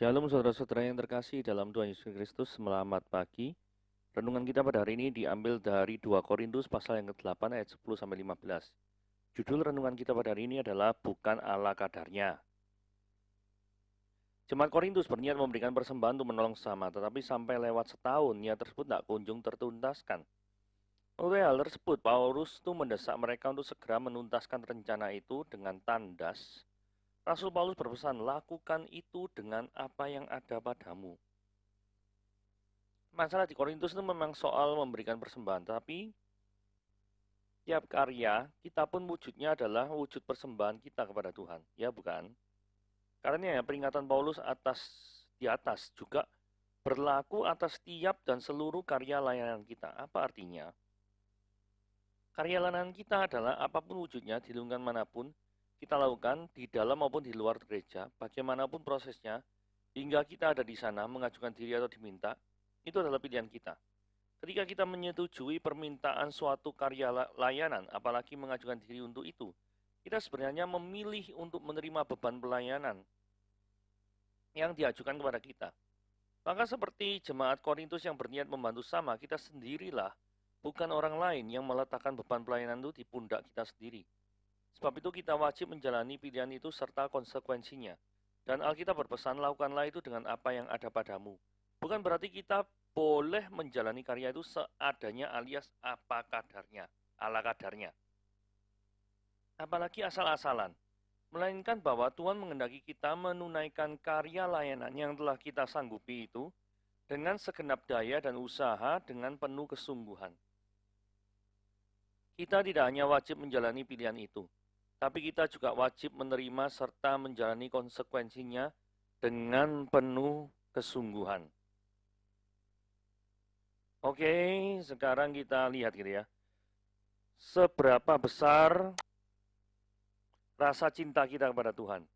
Shalom saudara-saudara yang terkasih dalam Tuhan Yesus Kristus, selamat pagi. Renungan kita pada hari ini diambil dari 2 Korintus pasal yang ke-8 ayat 10-15. Judul renungan kita pada hari ini adalah bukan ala kadarnya. Jemaat Korintus berniat memberikan persembahan untuk menolong sesama, tetapi sampai lewat setahun niat tersebut tidak kunjung tertuntaskan. Oleh hal tersebut, Paulus itu mendesak mereka untuk segera menuntaskan rencana itu dengan tandas. Rasul Paulus berpesan, lakukan itu dengan apa yang ada padamu. Masalah di Korintus itu memang soal memberikan persembahan, tapi tiap karya kita pun wujudnya adalah wujud persembahan kita kepada Tuhan, ya bukan? Karena ya peringatan Paulus di atas juga berlaku atas tiap dan seluruh karya layanan kita. Apa artinya? Karya layanan kita adalah apapun wujudnya di lingkungan manapun kita lakukan di dalam maupun di luar gereja, bagaimanapun prosesnya, hingga kita ada di sana mengajukan diri atau diminta, itu adalah pilihan kita. Ketika kita menyetujui permintaan suatu karya layanan, apalagi mengajukan diri untuk itu, kita sebenarnya memilih untuk menerima beban pelayanan yang diajukan kepada kita. Maka seperti jemaat Korintus yang berniat membantu sama, kita sendirilah, bukan orang lain yang meletakkan beban pelayanan itu di pundak kita sendiri. Sebab itu kita wajib menjalani pilihan itu serta konsekuensinya. Dan Alkitab berpesan, lakukanlah itu dengan apa yang ada padamu. Bukan berarti kita boleh menjalani karya itu seadanya alias apa kadarnya, ala kadarnya. Apalagi asal-asalan. Melainkan bahwa Tuhan menghendaki kita menunaikan karya layanan yang telah kita sanggupi itu dengan segenap daya dan usaha dengan penuh kesungguhan. Kita tidak hanya wajib menjalani pilihan itu, tapi kita juga wajib menerima serta menjalani konsekuensinya dengan penuh kesungguhan. Oke, sekarang kita lihat gitu ya. Seberapa besar rasa cinta kita kepada Tuhan?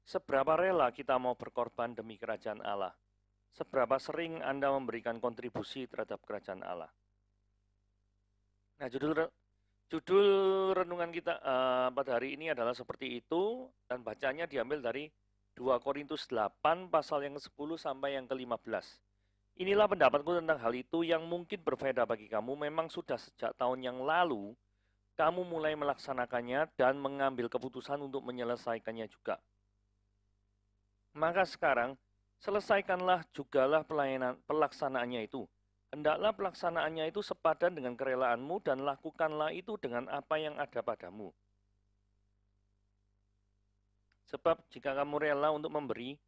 Seberapa rela kita mau berkorban demi kerajaan Allah? Seberapa sering Anda memberikan kontribusi terhadap kerajaan Allah? Nah, judul renungan kita pada hari ini adalah seperti itu, dan bacanya diambil dari 2 Korintus 8 pasal yang ke-10 sampai yang ke-15. Inilah pendapatku tentang hal itu yang mungkin berbeda bagi kamu. Memang sudah sejak tahun yang lalu kamu mulai melaksanakannya dan mengambil keputusan untuk menyelesaikannya juga. Maka sekarang selesaikanlah jugalah pelaksanaannya itu. Hendaklah pelaksanaannya itu sepadan dengan kerelaanmu dan lakukanlah itu dengan apa yang ada padamu. Sebab jika kamu rela untuk memberi,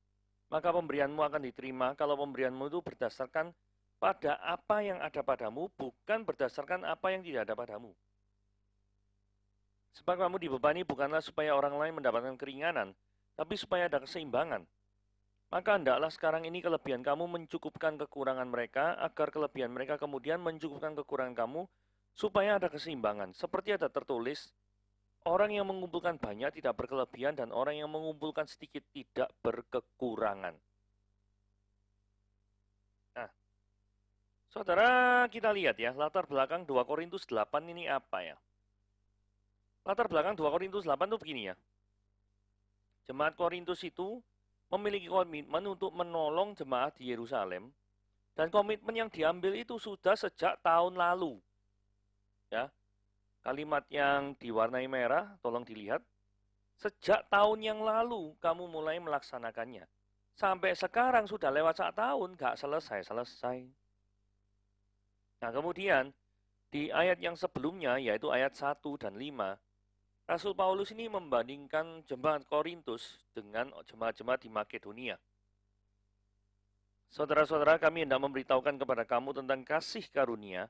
maka pemberianmu akan diterima kalau pemberianmu itu berdasarkan pada apa yang ada padamu, bukan berdasarkan apa yang tidak ada padamu. Sebab kamu dibebani bukanlah supaya orang lain mendapatkan keringanan, tapi supaya ada keseimbangan. Maka hendaklah sekarang ini kelebihan kamu mencukupkan kekurangan mereka, agar kelebihan mereka kemudian mencukupkan kekurangan kamu, supaya ada keseimbangan. Seperti ada tertulis, orang yang mengumpulkan banyak tidak berkelebihan, dan orang yang mengumpulkan sedikit tidak berkekurangan. Nah, saudara, kita lihat ya, latar belakang 2 Korintus 8 ini apa ya? Latar belakang 2 Korintus 8 itu begini ya. Jemaat Korintus itu memiliki komitmen untuk menolong jemaat di Yerusalem, dan komitmen yang diambil itu sudah sejak tahun lalu. Ya, kalimat yang diwarnai merah, tolong dilihat. Sejak tahun yang lalu kamu mulai melaksanakannya. Sampai sekarang sudah lewat 1 tahun, nggak selesai-selesai. Nah, kemudian di ayat yang sebelumnya, yaitu ayat 1 dan 5, Rasul Paulus ini membandingkan jemaat Korintus dengan jemaat-jemaat di Makedonia. Saudara-saudara, kami hendak memberitahukan kepada kamu tentang kasih karunia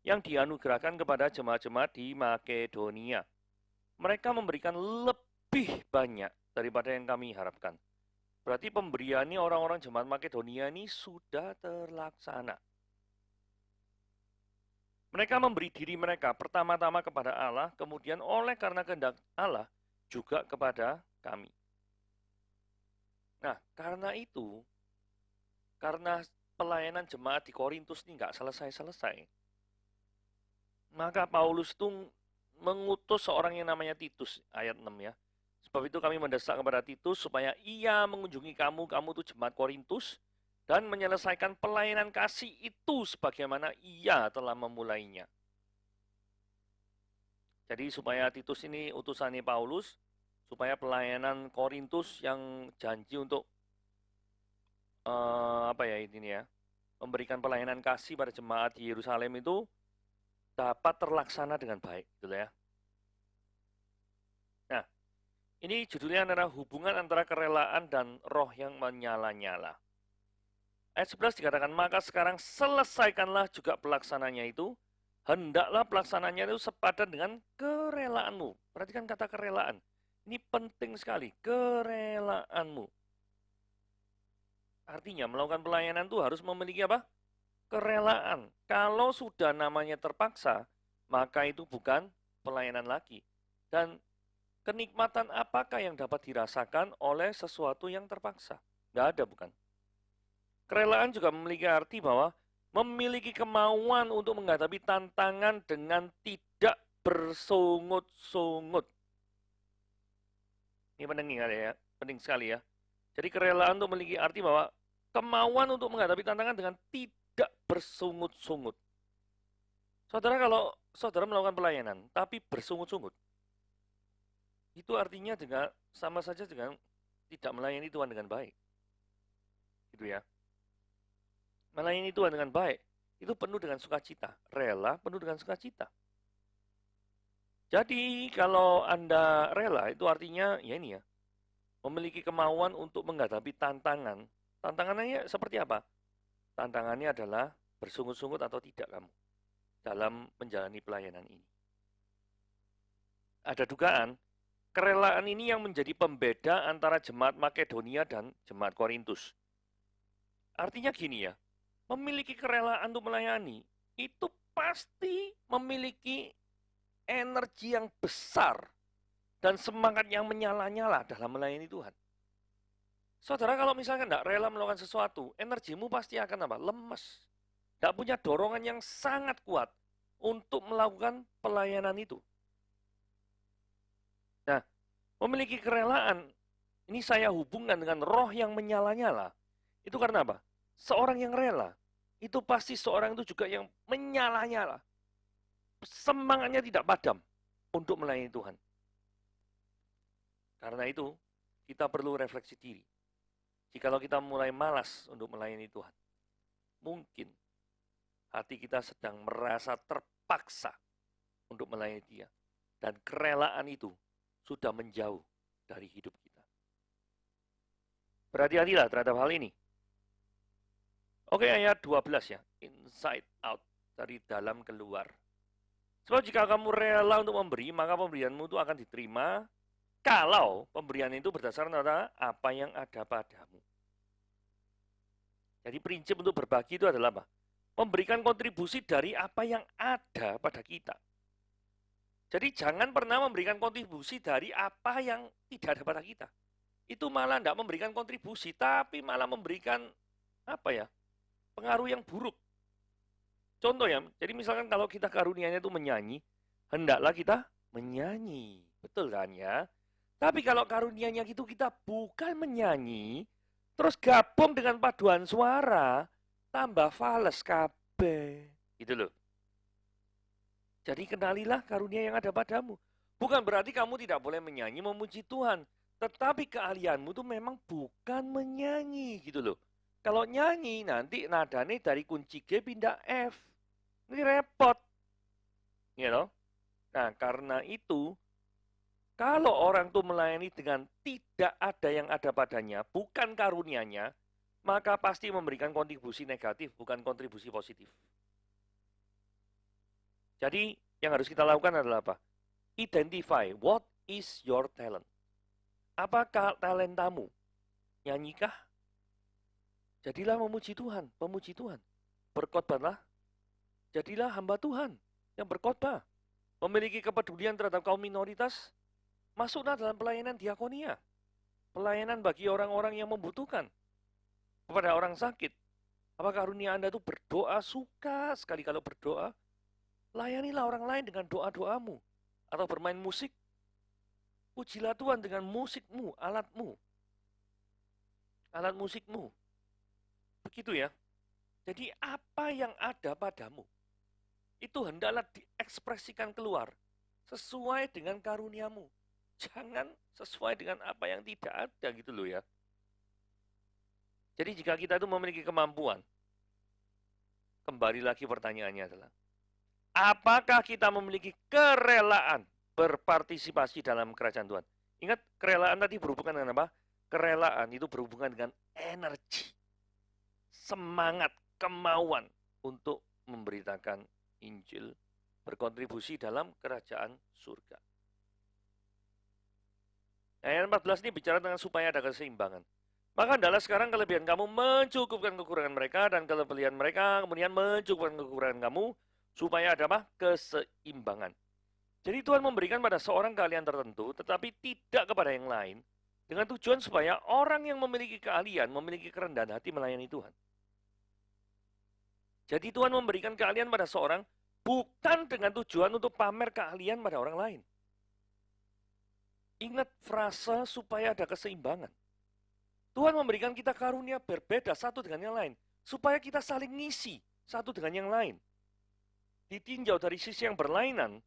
yang dianugerahkan kepada jemaat-jemaat di Makedonia. Mereka memberikan lebih banyak daripada yang kami harapkan. Berarti pemberiannya orang-orang jemaat Makedonia ini sudah terlaksana. Mereka memberi diri mereka pertama-tama kepada Allah, kemudian oleh karena kehendak Allah juga kepada kami. Nah, karena itu, karena pelayanan jemaat di Korintus ini nggak selesai-selesai, maka Paulus itu mengutus seorang yang namanya Titus, ayat 6 ya. Sebab itu kami mendesak kepada Titus supaya ia mengunjungi kamu itu jemaat Korintus, dan menyelesaikan pelayanan kasih itu sebagaimana ia telah memulainya. Jadi supaya Titus ini utusannya Paulus, supaya pelayanan Korintus yang janji untuk memberikan pelayanan kasih pada jemaat di Yerusalem itu dapat terlaksana dengan baik, gitu ya. Nah, ini judulnya adalah hubungan antara kerelaan dan roh yang menyala-nyala. Ayat 11 dikatakan, maka sekarang selesaikanlah juga pelaksananya itu, hendaklah pelaksananya itu sepadan dengan kerelaanmu. Perhatikan kata kerelaan. Ini penting sekali, kerelaanmu. Artinya melakukan pelayanan itu harus memiliki apa? Kerelaan. Kalau sudah namanya terpaksa, maka itu bukan pelayanan lagi. Dan kenikmatan apakah yang dapat dirasakan oleh sesuatu yang terpaksa? Tidak ada, bukan? Kerelaan juga memiliki arti bahwa memiliki kemauan untuk menghadapi tantangan dengan tidak bersungut-sungut. Ini penting sekali ya. Jadi kerelaan untuk memiliki arti bahwa kemauan untuk menghadapi tantangan dengan tidak bersungut-sungut. Saudara, kalau saudara melakukan pelayanan tapi bersungut-sungut, itu artinya sama saja dengan tidak melayani Tuhan dengan baik. Gitu ya. Melayani Tuhan dengan baik, itu penuh dengan sukacita. Rela, penuh dengan sukacita. Jadi kalau Anda rela, itu artinya ya ini ya, memiliki kemauan untuk menghadapi tantangan. Tantangannya seperti apa? Tantangannya adalah bersungut-sungut atau tidak kamu dalam menjalani pelayanan ini. Ada dugaan, kerelaan ini yang menjadi pembeda antara jemaat Makedonia dan jemaat Korintus. Artinya gini ya, memiliki kerelaan untuk melayani, itu pasti memiliki energi yang besar dan semangat yang menyala-nyala dalam melayani Tuhan. Saudara, kalau misalkan tidak rela melakukan sesuatu, energimu pasti akan apa? Lemes. Tidak punya dorongan yang sangat kuat untuk melakukan pelayanan itu. Nah, memiliki kerelaan, ini saya hubungkan dengan roh yang menyala-nyala. Itu karena apa? Seorang yang rela, itu pasti seorang itu juga yang menyala-nyala. Semangatnya tidak padam untuk melayani Tuhan. Karena itu, kita perlu refleksi diri. Jikalau kita mulai malas untuk melayani Tuhan, mungkin hati kita sedang merasa terpaksa untuk melayani Dia. Dan kerelaan itu sudah menjauh dari hidup kita. Berhati-hatilah terhadap hal ini. Oke, ayat 12 ya. Inside out, dari dalam keluar. Sebab jika kamu rela untuk memberi, maka pemberianmu itu akan diterima kalau pemberian itu berdasarkan pada apa yang ada padamu. Jadi prinsip untuk berbagi itu adalah apa? Memberikan kontribusi dari apa yang ada pada kita. Jadi jangan pernah memberikan kontribusi dari apa yang tidak ada pada kita. Itu malah tidak memberikan kontribusi, tapi malah memberikan pengaruh yang buruk. Contoh ya, jadi misalkan kalau kita karunianya itu menyanyi, hendaklah kita menyanyi. Betul kan ya? Tapi kalau karunianya itu kita bukan menyanyi, terus gabung dengan paduan suara, tambah fales kabeh. Gitu loh. Jadi kenalilah karunia yang ada padamu. Bukan berarti kamu tidak boleh menyanyi memuji Tuhan. Tetapi keahlianmu itu memang bukan menyanyi gitu loh. Kalau nyanyi nanti nadanya dari kunci G pindah F. Ini repot. You know? Nah karena itu, kalau orang itu melayani dengan tidak ada yang ada padanya, bukan karunianya, maka pasti memberikan kontribusi negatif, bukan kontribusi positif. Jadi yang harus kita lakukan adalah apa? Identify what is your talent. Apakah talentamu? Nyanyikah? Jadilah memuji Tuhan, pemuji Tuhan. Berkhotbahlah. Jadilah hamba Tuhan yang berkhotbah. Memiliki kepedulian terhadap kaum minoritas. Masuklah dalam pelayanan diakonia. Pelayanan bagi orang-orang yang membutuhkan. Kepada orang sakit. Apakah karunia Anda itu berdoa? Suka sekali kalau berdoa. Layanilah orang lain dengan doa-doamu. Atau bermain musik. Pujilah Tuhan dengan musikmu, alatmu, alat musikmu. Begitu ya. Jadi apa yang ada padamu, itu hendaklah diekspresikan keluar sesuai dengan karuniamu. Jangan sesuai dengan apa yang tidak ada gitu loh ya. Jadi jika kita itu memiliki kemampuan, kembali lagi pertanyaannya adalah, apakah kita memiliki kerelaan berpartisipasi dalam kerajaan Tuhan? Ingat, kerelaan tadi berhubungan dengan apa? Kerelaan itu berhubungan dengan energi, semangat, kemauan untuk memberitakan Injil, berkontribusi dalam kerajaan surga. Ayat 14 ini bicara tentang supaya ada keseimbangan. Maka adalah sekarang kelebihan kamu mencukupkan kekurangan mereka, dan kelebihan mereka kemudian mencukupkan kekurangan kamu, supaya ada apa? Keseimbangan. Jadi Tuhan memberikan pada seorang keahlian tertentu, tetapi tidak kepada yang lain, dengan tujuan supaya orang yang memiliki keahlian, memiliki kerendahan hati melayani Tuhan. Jadi Tuhan memberikan keahlian pada seorang, bukan dengan tujuan untuk pamer keahlian pada orang lain. Ingat frasa supaya ada keseimbangan. Tuhan memberikan kita karunia berbeda satu dengan yang lain, supaya kita saling ngisi satu dengan yang lain. Ditinjau dari sisi yang berlainan,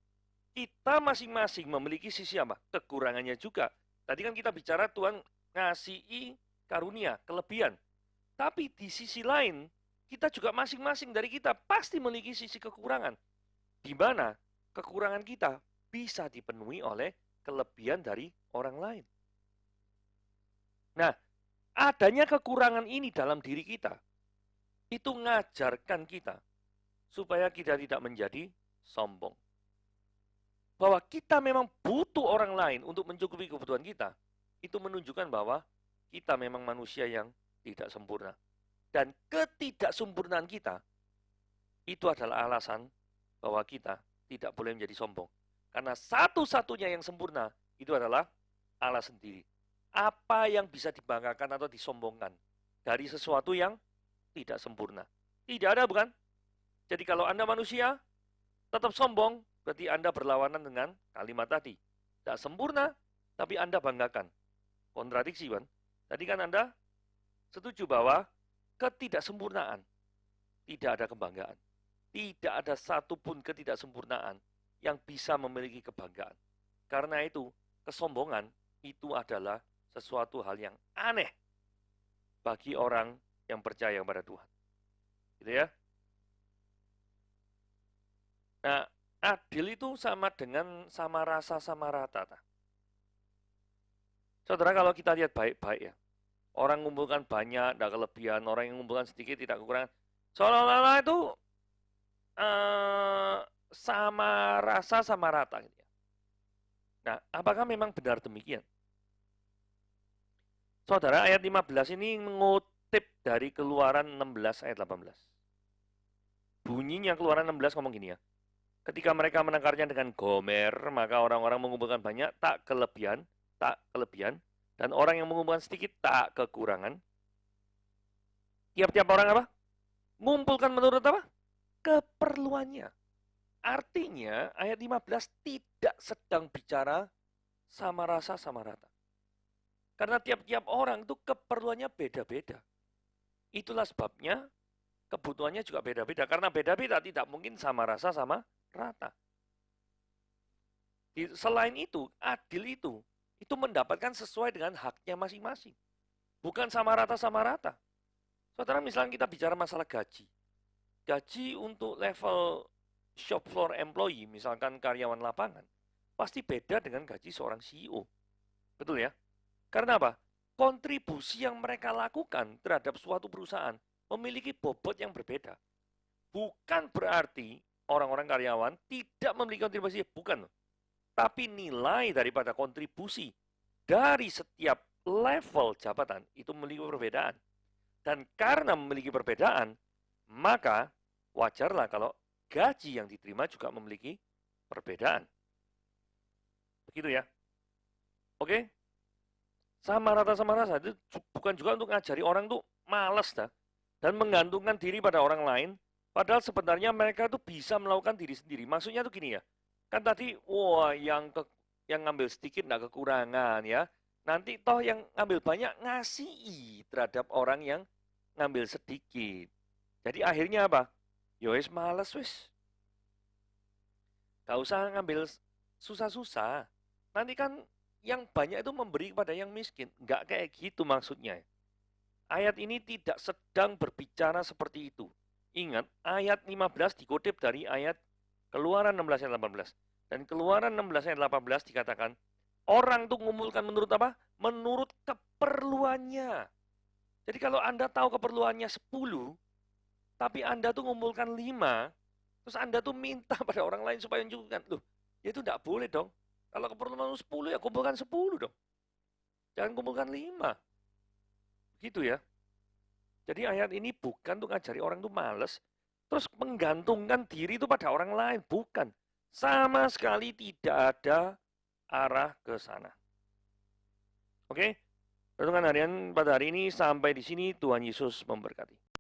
kita masing-masing memiliki sisi apa? Kekurangannya juga. Tadi kan kita bicara Tuhan ngasihi karunia, kelebihan. Tapi di sisi lain, kita juga masing-masing dari kita pasti memiliki sisi kekurangan. Di mana kekurangan kita bisa dipenuhi oleh kelebihan dari orang lain. Nah, adanya kekurangan ini dalam diri kita, itu ngajarkan kita supaya kita tidak menjadi sombong. Bahwa kita memang butuh orang lain untuk mencukupi kebutuhan kita, itu menunjukkan bahwa kita memang manusia yang tidak sempurna. Dan ketidaksempurnaan kita, itu adalah alasan bahwa kita tidak boleh menjadi sombong. Karena satu-satunya yang sempurna, itu adalah Allah sendiri. Apa yang bisa dibanggakan atau disombongkan dari sesuatu yang tidak sempurna? Tidak ada, bukan? Jadi kalau Anda manusia, tetap sombong, berarti Anda berlawanan dengan kalimat tadi. Tidak sempurna, tapi Anda banggakan. Kontradiksi, kan? Tadi kan Anda setuju bahwa ketidaksempurnaan, tidak ada kebanggaan. Tidak ada satupun ketidaksempurnaan yang bisa memiliki kebanggaan. Karena itu, kesombongan itu adalah sesuatu hal yang aneh bagi orang yang percaya kepada Tuhan. Gitu ya. Nah, adil itu sama dengan sama rasa, sama rata. Saudara, kalau kita lihat baik-baik ya, orang mengumpulkan banyak, tidak kelebihan, orang yang mengumpulkan sedikit, tidak kekurangan. Seolah-olah itu sama rasa, sama rata. Gitu ya. Nah, apakah memang benar demikian? Saudara, ayat 15 ini mengutip dari Keluaran 16 ayat 18. Bunyinya Keluaran 16 ngomong gini ya. Ketika mereka menangkarnya dengan Gomer, maka orang-orang mengumpulkan banyak, tak kelebihan, dan orang yang mengumpulkan sedikit, tak kekurangan. Tiap-tiap orang apa? Ngumpulkan menurut apa? Keperluannya. Artinya ayat 15 tidak sedang bicara sama rasa, sama rata. Karena tiap-tiap orang itu keperluannya beda-beda. Itulah sebabnya kebutuhannya juga beda-beda. Karena beda-beda tidak mungkin sama rasa, sama rata. Selain itu, adil itu mendapatkan sesuai dengan haknya masing-masing. Bukan sama rata, sama rata. Saudara, misalnya kita bicara masalah gaji. Gaji untuk level shop floor employee, misalkan karyawan lapangan, pasti beda dengan gaji seorang CEO. Betul ya? Karena apa? Kontribusi yang mereka lakukan terhadap suatu perusahaan memiliki bobot yang berbeda. Bukan berarti orang-orang karyawan tidak memiliki kontribusi, bukan. Tapi nilai daripada kontribusi dari setiap level jabatan itu memiliki perbedaan. Dan karena memiliki perbedaan, maka wajarlah kalau gaji yang diterima juga memiliki perbedaan. Begitu ya. Oke? Sama rata itu bukan juga untuk ngajari orang tuh malas dah. Dan menggantungkan diri pada orang lain. Padahal sebenarnya mereka tuh bisa melakukan diri sendiri. Maksudnya tuh gini ya. Kan tadi, wah yang yang ngambil sedikit nggak kekurangan ya. Nanti toh yang ngambil banyak ngasihi terhadap orang yang ngambil sedikit. Jadi akhirnya apa? Yowes males wis. Gak usah ngambil susah-susah. Nanti kan yang banyak itu memberi kepada yang miskin. Nggak kayak gitu maksudnya. Ayat ini tidak sedang berbicara seperti itu. Ingat, ayat 15 dikutip dari ayat Keluaran 16 ayat 18. Dan Keluaran 16 ayat 18 dikatakan, orang tuh mengumpulkan menurut apa? Menurut keperluannya. Jadi kalau Anda tahu keperluannya 10, tapi Anda tuh mengumpulkan 5, terus Anda tuh minta pada orang lain supaya mencukupkan. Loh, ya itu tidak boleh dong. Kalau keperluan 10 ya kumpulkan 10 dong. Jangan kumpulkan 5. Gitu ya. Jadi ayat ini bukan untuk ngajari orang tuh males, terus menggantungkan diri itu pada orang lain. Bukan. Sama sekali tidak ada arah ke sana. Oke? Renungan harian pada hari ini sampai di sini. Tuhan Yesus memberkati.